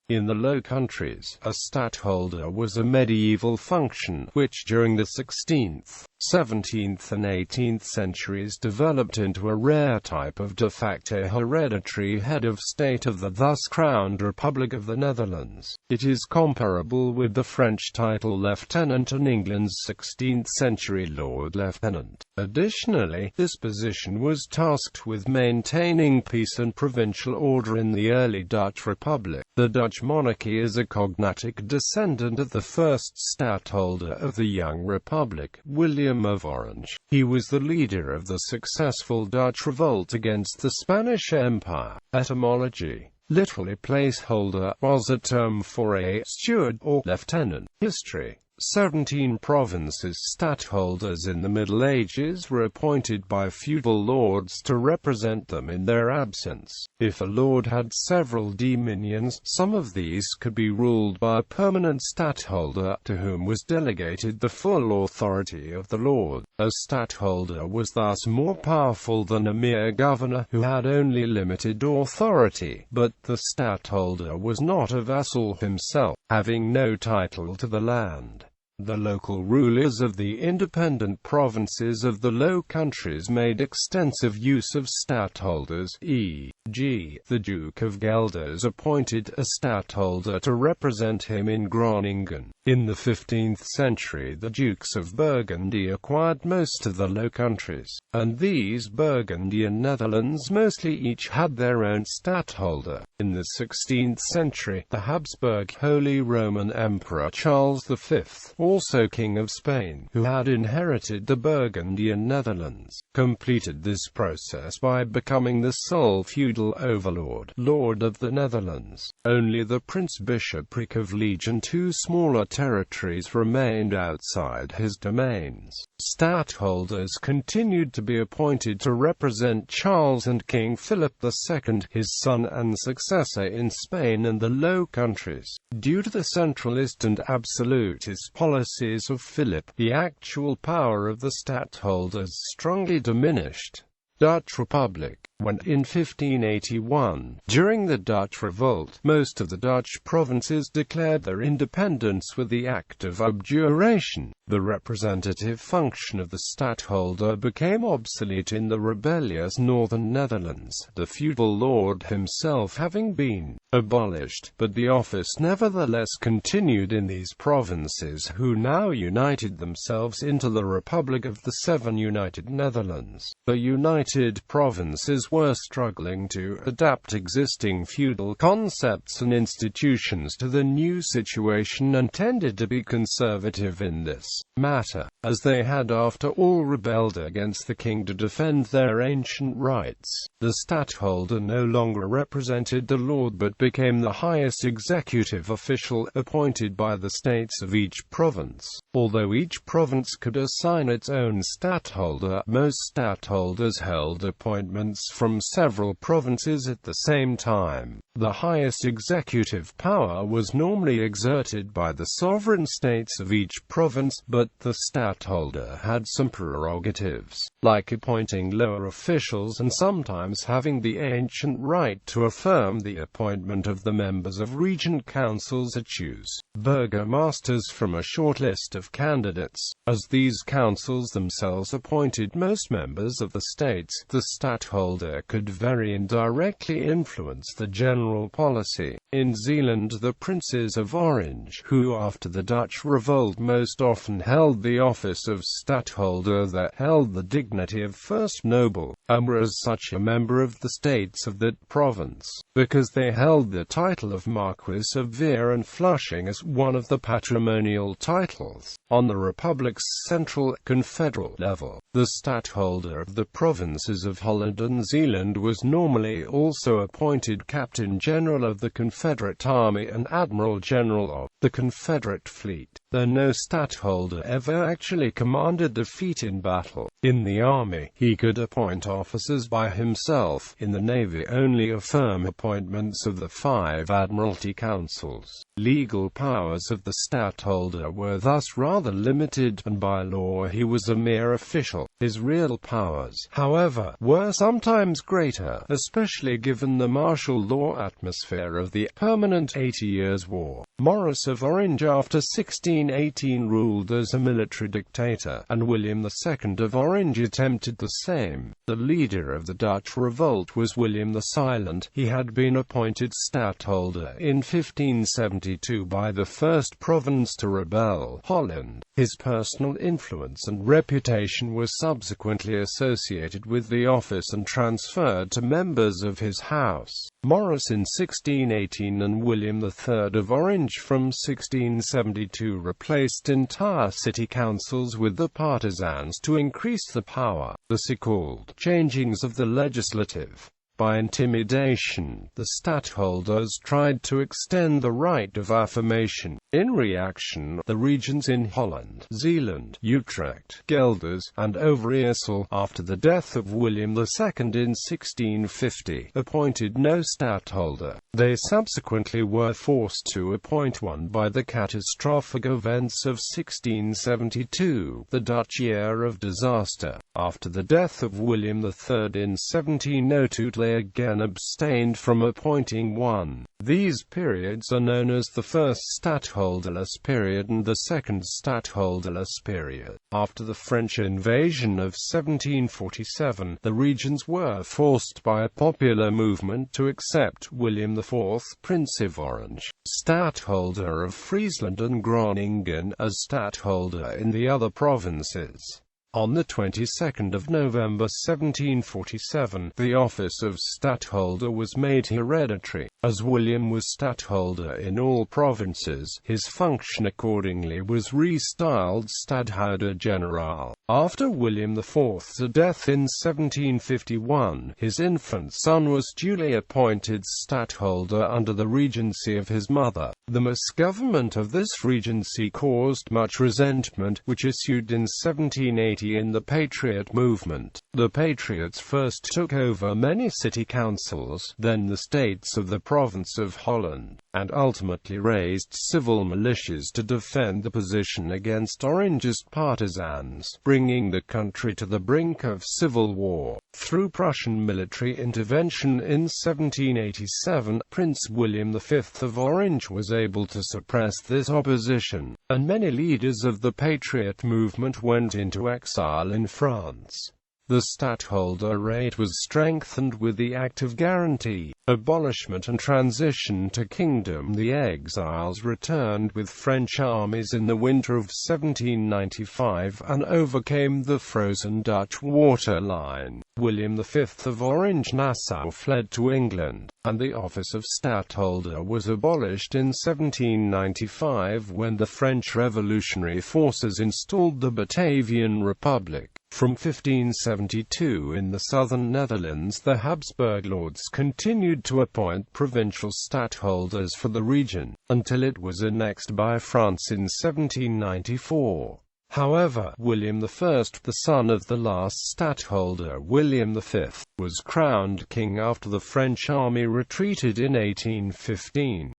In the Low Countries, a stadtholder was a medieval function which during the 16th, 17th and 18th centuries developed into a rare type of de facto hereditary head of state of the thus crowned Republic of the Netherlands. It is comparable with the French title lieutenant and England's 16th century Lord Lieutenant. Additionally, this position was tasked with maintaining peace and provincial order in the early Dutch Republic. The Dutch Monarchy is a cognatic descendant of the first Stadtholder of the young Republic, William of Orange. He was the leader of the successful Dutch revolt against the Spanish Empire. Etymology: literally placeholder, was a term for a steward or lieutenant. History: 17 provinces. Stadtholders in the Middle Ages were appointed by feudal lords to represent them in their absence. If a lord had several dominions, some of these could be ruled by a permanent stadtholder, to whom was delegated the full authority of the lord. A stadtholder was thus more powerful than a mere governor, who had only limited authority, but the stadtholder was not a vassal himself, having no title to the land. The local rulers of the independent provinces of the Low Countries made extensive use of stadtholders, e.g., the Duke of Guelders appointed a stadtholder to represent him in Groningen. In the 15th century the Dukes of Burgundy acquired most of the Low Countries, and these Burgundian Netherlands mostly each had their own stadtholder. In the 16th century, the Habsburg Holy Roman Emperor Charles V, also King of Spain, who had inherited the Burgundian Netherlands, completed this process by becoming the sole feudal overlord, Lord of the Netherlands. Only the Prince-Bishopric of Liege and two smaller territories remained outside his domains. Stadtholders continued to be appointed to represent Charles and King Philip II, his son and successor in Spain and the Low Countries. Due to the centralist and absolutist policies of Philip, the actual power of the stadtholders strongly diminished. Dutch Republic. When, in 1581, during the Dutch Revolt, most of the Dutch provinces declared their independence with the Act of Abjuration, the representative function of the stadtholder became obsolete in the rebellious northern Netherlands, the feudal lord himself having been abolished, but the office nevertheless continued in these provinces, who now united themselves into the Republic of the Seven United Netherlands. The United Provinces were struggling to adapt existing feudal concepts and institutions to the new situation and tended to be conservative in this matter, as they had after all rebelled against the king to defend their ancient rights. The stadtholder no longer represented the lord but became the highest executive official, appointed by the states of each province. Although each province could assign its own stadtholder, most stadtholders held appointments from several provinces at the same time. The highest executive power was normally exerted by the sovereign states of each province, but the stadtholder had some prerogatives, like appointing lower officials and sometimes having the ancient right to affirm the appointment of the members of regent councils or choose burgomasters from a short list of candidates. As these councils themselves appointed most members of the states, the stadtholder could very indirectly influence the general policy. In Zeeland, the Princes of Orange, who after the Dutch Revolt most often held the office of stadtholder, that held the dignity of first noble, and were as such a member of the states of that province, because they held the title of Marquis of Veer and Flushing as one of the patrimonial titles. On the Republic's central, confederal level, the stadtholder of the provinces of Holland and Zeeland was normally also appointed Captain General of the Confederate Army and Admiral General of the Confederate Fleet, though no stadtholder ever actually commanded a fleet in battle. In the army, he could appoint officers by himself. In the navy, only affirm appointments of the 5 Admiralty Councils. Legal powers of the stadtholder were thus rather limited, and by law he was a mere official. His real powers, however, were sometimes greater, especially given the martial law atmosphere of the permanent 80 Years' War. Maurice of Orange after 1618 ruled as a military dictator, and William II of Orange attempted the same. The leader of the Dutch revolt was William the Silent. He had been appointed Stadtholder in 1572 by the first province to rebel, Holland. His personal influence and reputation were subsequently associated with the office and transferred to members of his house. Maurice in 1618 and William III of Orange from 1672 replaced entire city councils with the partisans to increase the power. The so-called changings of the legislative. By intimidation, the stadtholders tried to extend the right of affirmation. In reaction, the regions in Holland, Zeeland, Utrecht, Gelders, and Overijssel, after the death of William II in 1650, appointed no stadtholder. They subsequently were forced to appoint one by the catastrophic events of 1672, the Dutch year of disaster. After the death of William III in 1702, they again abstained from appointing one. These periods are known as the first stadtholderless period and the second stadtholderless period. After the French invasion of 1747, the regions were forced by a popular movement to accept William IV, Prince of Orange, Stadtholder of Friesland and Groningen, as stadtholder in the other provinces. On the 22nd of November 1747, the office of Stadtholder was made hereditary. As William was Stadtholder in all provinces, his function accordingly was restyled Stadtholder General. After William IV's death in 1751, his infant son was duly appointed Stadtholder under the regency of his mother. The misgovernment of this regency caused much resentment, which issued in 1780 in the Patriot movement. The Patriots first took over many city councils, then the states of the province of Holland, and ultimately raised civil militias to defend the position against Orangist partisans, bringing the country to the brink of civil war. Through Prussian military intervention in 1787, Prince William V of Orange was able to suppress this opposition, and many leaders of the Patriot movement went into exile in France. The stadtholderate was strengthened with the Act of Guarantee, abolishment and transition to kingdom. The exiles returned with French armies in the winter of 1795 and overcame the frozen Dutch waterline. William V of Orange Nassau fled to England, and the office of stadtholder was abolished in 1795 when the French revolutionary forces installed the Batavian Republic. From 1572 in the southern Netherlands, the Habsburg lords continued to appoint provincial stadtholders for the region, until it was annexed by France in 1794. However, William I, the son of the last stadtholder William V, was crowned king after the French army retreated in 1815.